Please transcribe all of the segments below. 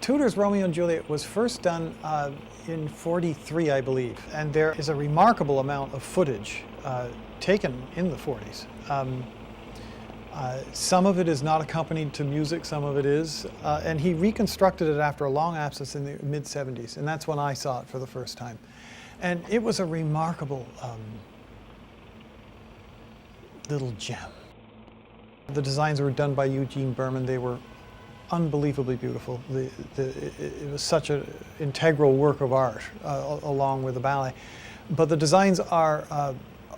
Tudor's Romeo and Juliet was first done in '43, I believe, and there is a remarkable amount of footage taken in the '40s. Some of it is not accompanied to music, some of it is, and he reconstructed it after a long absence in the mid-'70s, and that's when I saw it for the first time. And it was a remarkable little gem. The designs were done by Eugene Berman. They were unbelievably beautiful. It was such an integral work of art along with the ballet. But the designs are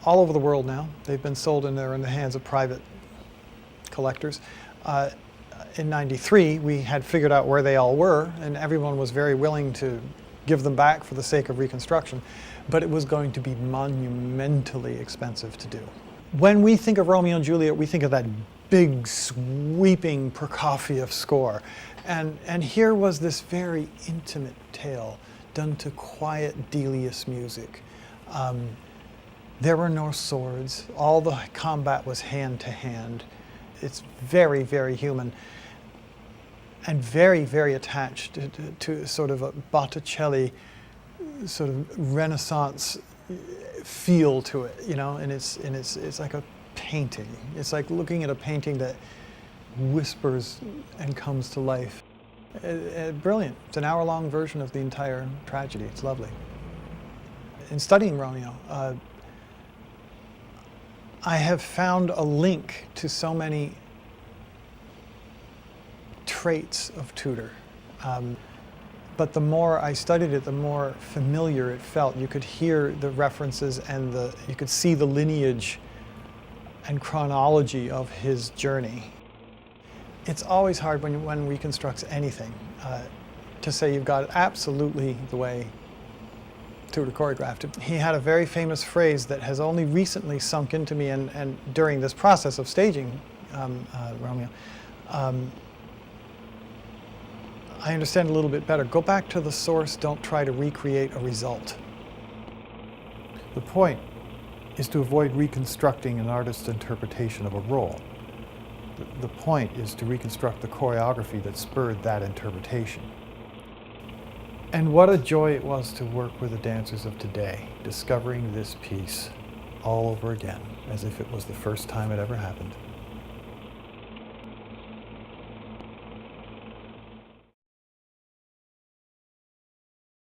all over the world now. They've been sold and they're in the hands of private collectors. In '93, we had figured out where they all were, and everyone was very willing to give them back for the sake of reconstruction, but it was going to be monumentally expensive to do. When we think of Romeo and Juliet, we think of that big, sweeping Prokofiev score. And here was this very intimate tale done to quiet, Delius music. There were no swords. All the combat was hand to hand. It's very, very human and very, very attached to sort of a Botticelli sort of Renaissance feel to it, you know, and it's like a painting. It's like looking at a painting that whispers and comes to life. Brilliant. It's an hour-long version of the entire tragedy. It's lovely. In studying Romeo, I have found a link to so many traits of Tudor. But the more I studied it, the more familiar it felt. You could hear the references and you could see the lineage and chronology of his journey. It's always hard when one reconstructs anything to say you've got it absolutely the way Tudor choreographed it. He had a very famous phrase that has only recently sunk into me, and during this process of staging Romeo, I understand a little bit better. Go back to the source, don't try to recreate a result. The point is to avoid reconstructing an artist's interpretation of a role. The point is to reconstruct the choreography that spurred that interpretation. And what a joy it was to work with the dancers of today, discovering this piece all over again, as if it was the first time it ever happened.